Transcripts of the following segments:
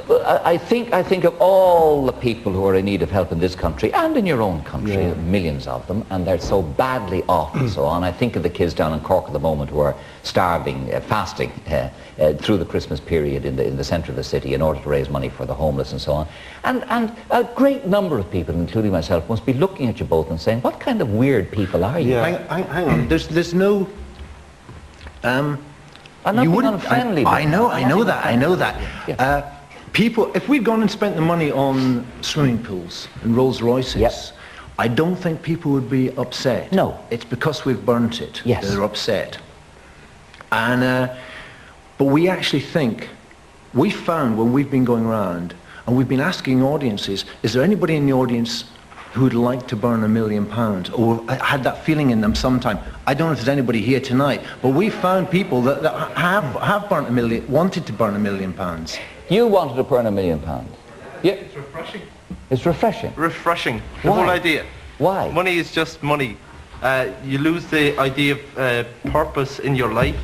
I think of all the people who are in need of help in this country and in your own country, millions of them, and they're so badly off and so on. I think of the kids down in Cork at the moment who are starving, fasting through the Christmas period in the centre of the city in order to raise money for the homeless and so on. And a great number of people, including myself, must be looking at you both and saying, what kind of weird people are you? Yeah. Hang on, there's no... you wouldn't unfriendly. I know that. Yeah. People, if we'd gone and spent the money on swimming pools and Rolls Royces, I don't think people would be upset. No. It's because we've burnt it. Yes. They're upset. And, but we actually think, we found when we've been going around and we've been asking audiences, is there anybody in the audience who would like to burn £1 million or had that feeling in them sometime? I don't know if there's anybody here tonight, but we found people that have burnt wanted to burn £1 million. You wanted to burn £1 million. Yeah. It's refreshing. It's refreshing. Refreshing. The Why? whole idea. Why? Money is just money. You lose the idea of purpose in your life.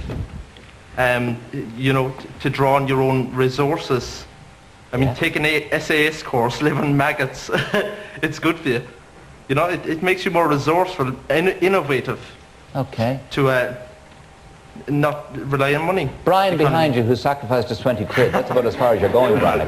You know, to draw on your own resources. I mean, take an SAS course, live on maggots. It's good for you. You know, it makes you more resourceful, innovative. Okay. To not rely on money. Brian behind you, who sacrificed his 20 quid. That's about as far as you're going, Brian.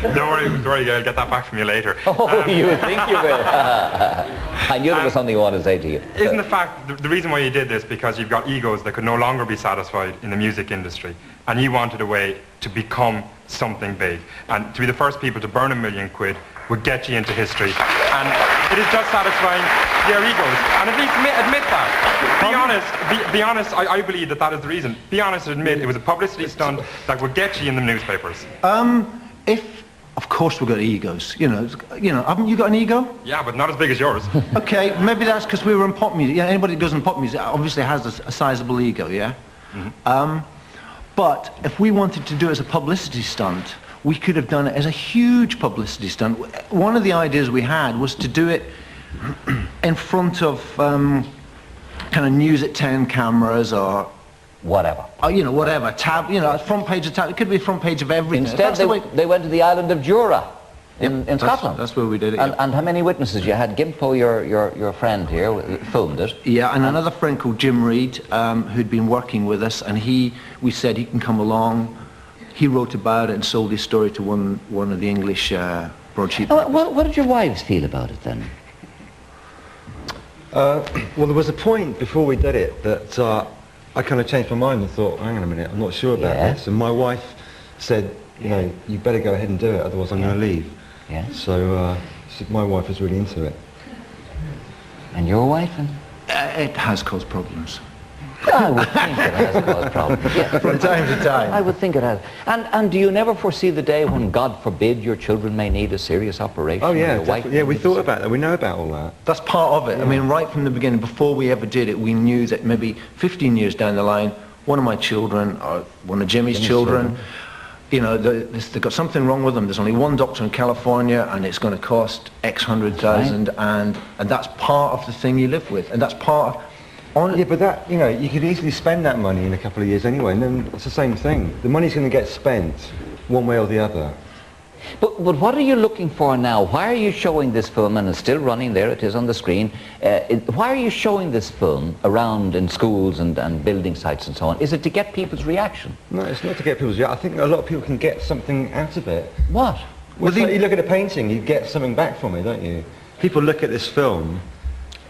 Don't worry, I'll get that back from you later. Oh, you think you will? I knew there was something you wanted to say to you. Isn't the fact, the reason why you did this, because you've got egos that could no longer be satisfied in the music industry, and you wanted a way to become something big, and to be the first people to burn £1 million would get you into history, and it is just satisfying their egos, and at least admit that. Be honest, I believe that is the reason. Be honest and admit it was a publicity stunt that would get you in the newspapers. Of course we've got egos, you know, haven't you got an ego? Yeah, but not as big as yours. Okay, maybe that's because we were in pop music. Yeah, anybody who goes in pop music obviously has a sizable ego, yeah? Mm-hmm. But if we wanted to do it as a publicity stunt, we could have done it as a huge publicity stunt. One of the ideas we had was to do it in front of kind of News at 10 cameras or whatever. You know, whatever. Front page of tab. It could be front page of everything. Instead, they went to the island of Jura in Scotland. That's where we did it. And how many witnesses? You had Gimpo, your friend here, filmed it. Yeah, and another friend called Jim Reed, who'd been working with us, and we said he can come along. He wrote about it and sold his story to one of the English broadsheet papers. What did your wives feel about it then? Well, there was a point before we did it that I kind of changed my mind and thought, hang on a minute, I'm not sure about this. And my wife said, you know, you better go ahead and do it, otherwise I'm going to leave. Yeah. So my wife was really into it. And your wife? It has caused problems. I would think it has caused problems. Yeah. From time to time. I would think it has. And do you never foresee the day when, God forbid, your children may need a serious operation? Oh yeah, we thought about that. We know about all that. That's part of it. Yeah. I mean, right from the beginning, before we ever did it, we knew that maybe 15 years down the line, one of my children, or one of Jimmy's children, you know, they've got something wrong with them. There's only one doctor in California, and it's going to cost X 100,000, and that's part of the thing you live with, and that's part of... Yeah, but that, you know, you could easily spend that money in a couple of years anyway, and then it's the same thing. The money's going to get spent one way or the other. But what are you looking for now? Why are you showing this film, and it's still running there, it is on the screen. Why are you showing this film around in schools and building sites and so on? Is it to get people's reaction? No, it's not to get people's reaction. I think a lot of people can get something out of it. What? Well, you look at a painting, you get something back from it, don't you? People look at this film,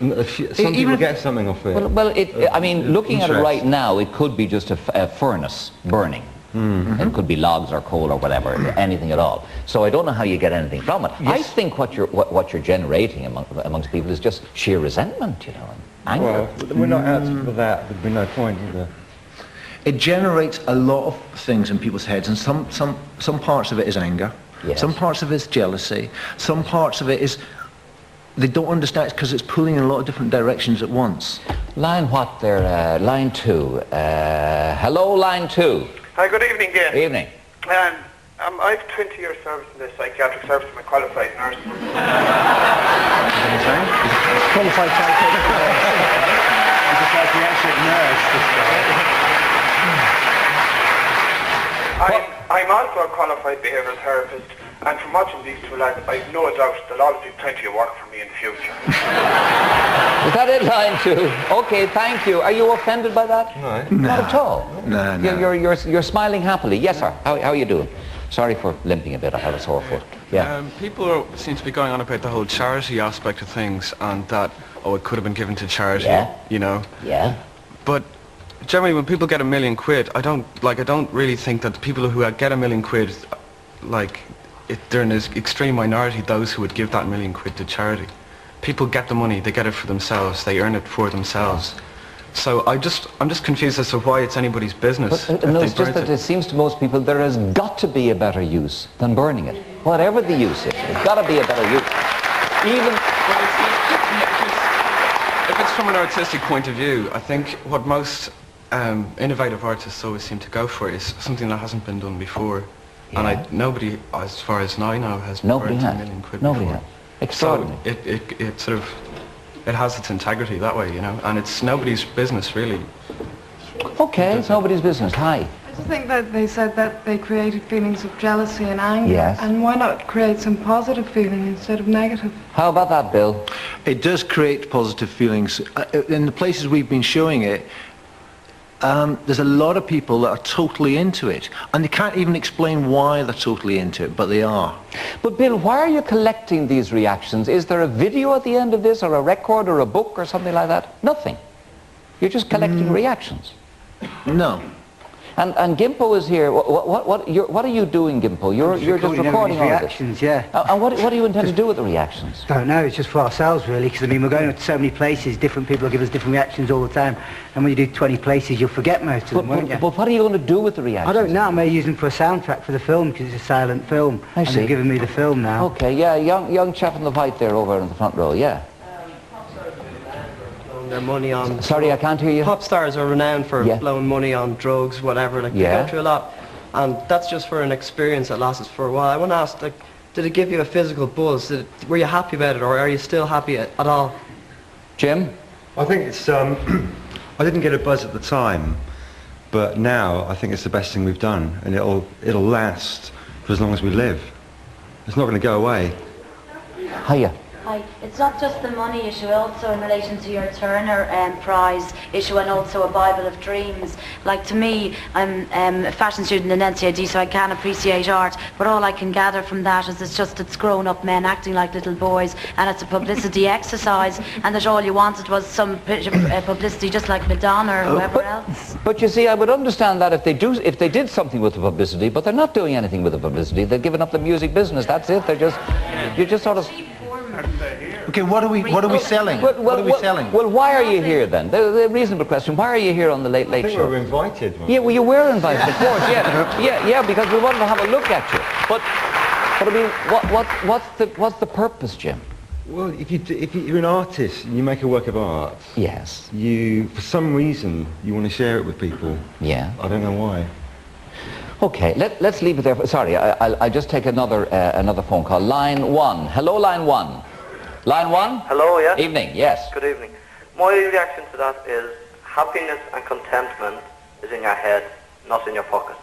some people get something off it. Well, I mean, looking at it right now, it could be just a furnace burning. Mm-hmm. It could be logs or coal or whatever, anything at all. So I don't know how you get anything from it. Yes. I think what you're generating amongst people is just sheer resentment, you know, and anger. Well, we're not out for that. There'd be no point either. It generates a lot of things in people's heads, and some parts of it is anger. Yes. Some parts of it is jealousy. Some parts of it is they don't understand it because it's pulling in a lot of different directions at once. Line what there? Line 2. Hello, line 2. Hi, good evening, Ian. Evening. I've 20 years service in the psychiatric service. I'm a qualified nurse. Qualified psychiatric nurse. I'm also a qualified behavioural therapist, and from watching these two lads, I've no doubt they'll always do plenty of work for me in the future. Is that it, line 2? Okay, thank you. Are you offended by that? No. Not at all. No, no. You're smiling happily. Yes, sir. How are you doing? Sorry for limping a bit. I have a sore foot. Yeah. People seem to be going on about the whole charity aspect of things, and that, oh, it could have been given to charity, you know. Yeah. But generally, when people get £1 million, I don't really think that the people who get £1 million, they're in an extreme minority, those who would give that £1 million to charity. People get the money, they get it for themselves, they earn it for themselves. So I'm just confused as to why it's anybody's business. But, no, it's just that it seems to most people there has got to be a better use than burning it. Whatever the use is, there's got to be a better use. Even if it's from an artistic point of view, I think what most innovative artists always seem to go for is something that hasn't been done before. Yeah. And nobody, as far as I know, has burned £1 million Nobody before. has. Extraordinary. So it sort of, it has its integrity that way, you know, and it's nobody's business really. Okay, it's nobody's business. Hi. I just think that they said that they created feelings of jealousy and anger. Yes. And why not create some positive feeling instead of negative? How about that, Bill? It does create positive feelings. In the places we've been showing it, there's a lot of people that are totally into it, and they can't even explain why they're totally into it, but they are. But Bill, why are you collecting these reactions? Is there a video at the end of this, or a record, or a book, or something like that? Nothing. You're just collecting reactions. No. And Gimpo is here. What are you doing, Gimpo? You're just recording all reactions, this. yeah. And what do you intend to do with the reactions? Don't know, it's just for ourselves really, because I mean we're going to so many places, different people give us different reactions all the time, and when you do 20 places you'll forget most of them, won't you? But what are you going to do with the reactions? I don't know, I may use them for a soundtrack for the film, because it's a silent film. I see. And they're giving me the film now. Okay, yeah, young chap in the white there over in the front row, yeah. Their money on... Sorry, I can't hear you. Pop stars are renowned for blowing money on drugs, whatever, like they go through a lot. And that's just for an experience that lasts for a while. I want to ask, like, did it give you a physical buzz? Were you happy about it, or are you still happy at all? Jim? I think it's, I didn't get a buzz at the time, but now I think it's the best thing we've done, and it'll last for as long as we live. It's not going to go away. Hiya. Hi. It's not just the money issue, also in relation to your Turner Prize issue, and also a Bible of Dreams. Like, to me, I'm a fashion student in NCID, so I can appreciate art, but all I can gather from that is it's grown-up men acting like little boys, and it's a publicity exercise, and that all you wanted was some publicity, just like Madonna or whoever else. But you see, I would understand that if they did something with the publicity, but they're not doing anything with the publicity. They're giving up the music business. That's it. You're just sort of... Okay, what are we selling? What are we selling? Well, why are you here then? The reasonable question. Why are you here on the Late Late Show? We were invited. Yeah, well, you were invited, of course. Yeah, because we wanted to have a look at you. But I mean, what's the purpose, Jim? Well, if you're an artist and you make a work of art, yes, you for some reason you want to share it with people. Yeah. I don't know why. Okay, let's leave it there. Sorry, I'll just take another phone call. Line 1. Hello, line 1. Line 1? Hello, yeah? Evening, yes. Good evening. My reaction to that is happiness and contentment is in your head, not in your pocket.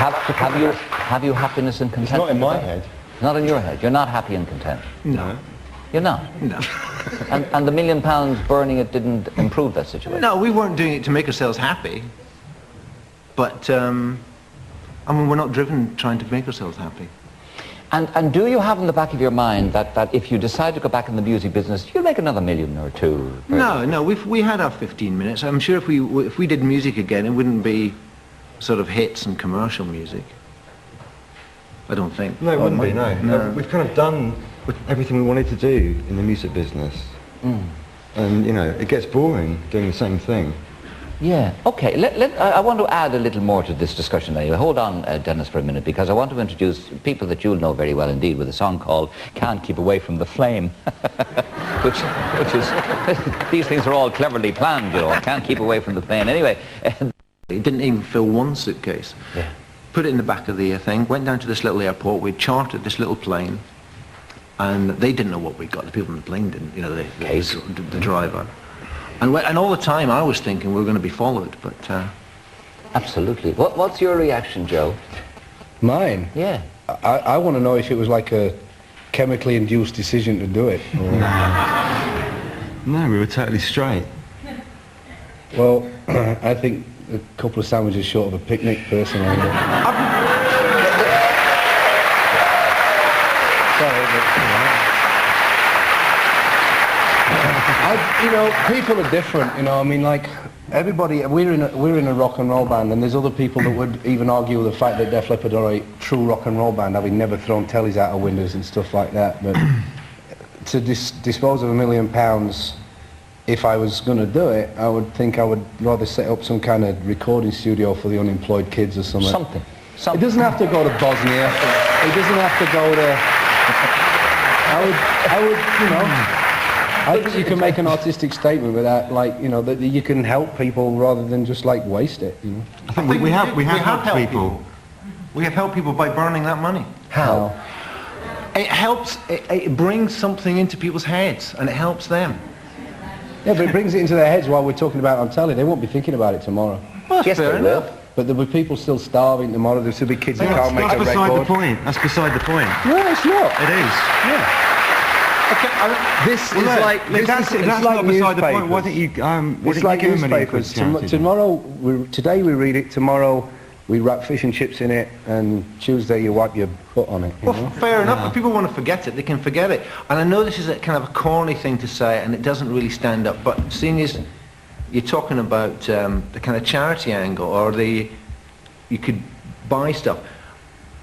Have you happiness and contentment? It's not in my head. Not in your head. You're not happy and content. No. You're not? No. And the £1 million burning it didn't improve that situation? No, we weren't doing it to make ourselves happy. But, I mean, we're not driven trying to make ourselves happy. And do you have in the back of your mind that if you decide to go back in the music business, you'll make another $1 million or $2 million? No, we had our 15 minutes. I'm sure if we did music again, it wouldn't be sort of hits and commercial music. I don't think. No, it wouldn't be, no. We've kind of done everything we wanted to do in the music business. And, you know, it gets boring doing the same thing. Yeah, okay. I want to add a little more to this discussion anyway. Hold on, Dennis, for a minute, because I want to introduce people that you'll know very well indeed with a song called Can't Keep Away from the Flame, which is, these things are all cleverly planned, you know, can't keep away from the flame. Anyway. It didn't even fill one suitcase. Yeah. Put it in the back of the thing, went down to this little airport, we chartered this little plane, and they didn't know what we got. The people on the plane didn't, you know, the driver. And all the time I was thinking we were going to be followed, but... Absolutely. What's your reaction, Joe? Mine? Yeah. I want to know if it was like a chemically induced decision to do it. No, we were totally straight. Well, I think a couple of sandwiches short of a picnic, personally. You know, people are different. You know, I mean, like everybody. We're in a rock and roll band, and there's other people that would even argue with the fact that Def Leppard are a true rock and roll band, having never thrown tellies out of windows and stuff like that. But to dispose of £1 million, if I was going to do it, I would think I would rather set up some kind of recording studio for the unemployed kids or something. Something. It doesn't have to go to Bosnia. It doesn't have to go to. I would, you know. I think you can make an artistic statement with that, like, you know, that you can help people rather than just like waste it. You know? I think we have helped people. We have helped people by burning that money. How? It helps. It brings something into people's heads, and it helps them. Yeah, but it brings it into their heads while we're talking about it on telly. They won't be thinking about it tomorrow. Well, that's fair enough. But there'll be people still starving tomorrow. There'll still be kids that can't make a record. That's beside the point. That's beside the point. No, it's not. It is. Yeah. Okay, this is like that's not beside the point. Why don't you? It's like newspapers. Today we read it. Tomorrow we wrap fish and chips in it, and Tuesday you wipe your butt on it. Well, fair enough. If people want to forget it, they can forget it. And I know this is a kind of a corny thing to say, and it doesn't really stand up. But seeing as you're talking about the kind of charity angle, or you could buy stuff.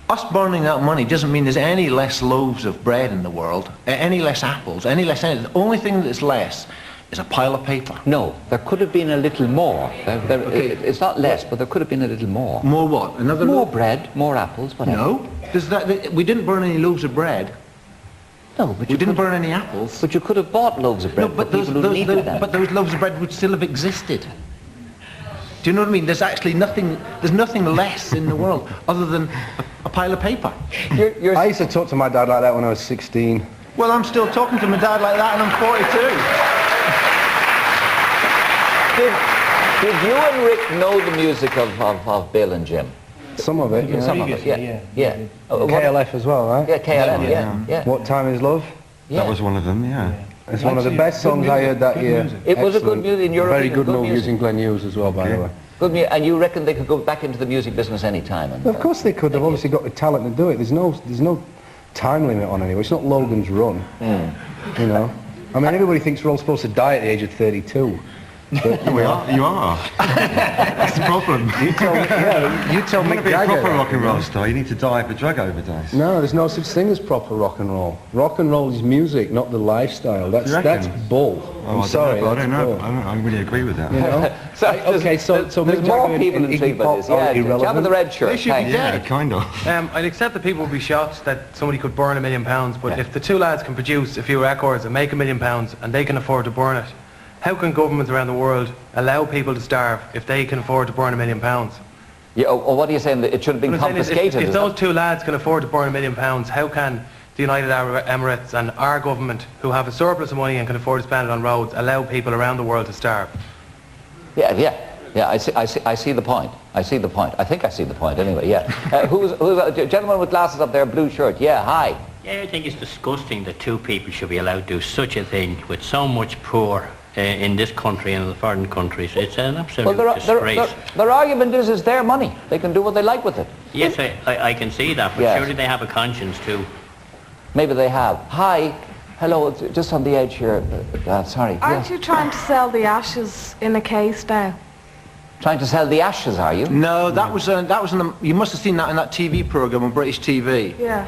Us burning that money doesn't mean there's any less loaves of bread in the world, any less apples, any less anything. The only thing that's less is a pile of paper. No, there could have been a little more. It's not less, but there could have been a little more. More what? More bread, more apples, whatever. No, we didn't burn any loaves of bread. No, but we didn't burn any apples. But you could have bought loaves of bread for people who needed them. But those loaves of bread would still have existed. Do you know what I mean? There's actually nothing. There's nothing less in the world other than a pile of paper. I used to talk to my dad like that when I was 16. Well, I'm still talking to my dad like that, and I'm 42. Did you and Rick know the music of Bill and Jim? Some of it. Some of it. Yeah. KLF as well, right? Yeah, KLF. Yeah. What Time Is Love? Yeah. That was one of them. Yeah. It's one of the best songs I heard that year. It was a good music in Europe. Very good movie using Glenn Hughes as well, by the way. Good music, and you reckon they could go back into the music business any time? Of course they could. They've obviously got the talent to do it. There's no time limit on anyone. It's not Logan's Run. You know. I mean, everybody thinks we're all supposed to die at the age of 32. But, you are. That's the problem. You tell Mick to be a proper rock and roll star, you need to die of a drug overdose. No, there's no such thing as proper rock and roll. Rock and roll is music, not the lifestyle. That's bull. I'm sorry. I don't know. I really agree with that. You know? So there's more people intrigued by this. Yeah, Jam of the Red Shirt. They should be dead. Kind of. I'd accept that people would be shocked that somebody could burn £1 million, but if the two lads can produce a few records and make £1 million and they can afford to burn it, how can governments around the world allow people to starve if they can afford to burn £1 million? Yeah, or what are you saying? That it should have been confiscated? If those two lads can afford to burn £1 million, how can the United Arab Emirates and our government, who have a surplus of money and can afford to spend it on roads, allow people around the world to starve? Yeah. I see the point. I think I see the point anyway. Yeah. Who's gentleman with glasses up there, blue shirt? Yeah. Hi. Yeah, I think it's disgusting that two people should be allowed to do such a thing with so much poor in this country and in the foreign countries. It's an absolute disgrace. Their argument is it's their money. They can do what they like with it. Yes, I can see that, but surely they have a conscience too. Maybe they have. Hi. Hello, just on the edge here. Sorry. Aren't you trying to sell the ashes in a case now? Trying to sell the ashes, are you? No, that was you must have seen that in that TV programme on British TV. Yeah.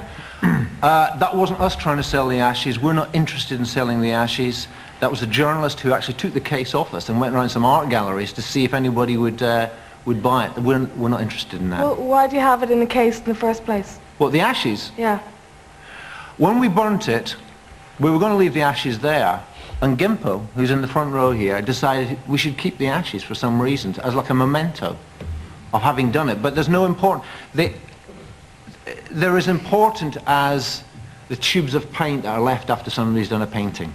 That wasn't us trying to sell the ashes. We're not interested in selling the ashes. That was a journalist who actually took the case off us and went around some art galleries to see if anybody would buy it. We're not interested in that. Well, why do you have it in a case in the first place? What, the ashes? Yeah. When we burnt it, we were going to leave the ashes there, and Gimpo, who's in the front row here, decided we should keep the ashes for some reason, as like a memento of having done it. But there's no important... They're as important as the tubes of paint that are left after somebody's done a painting.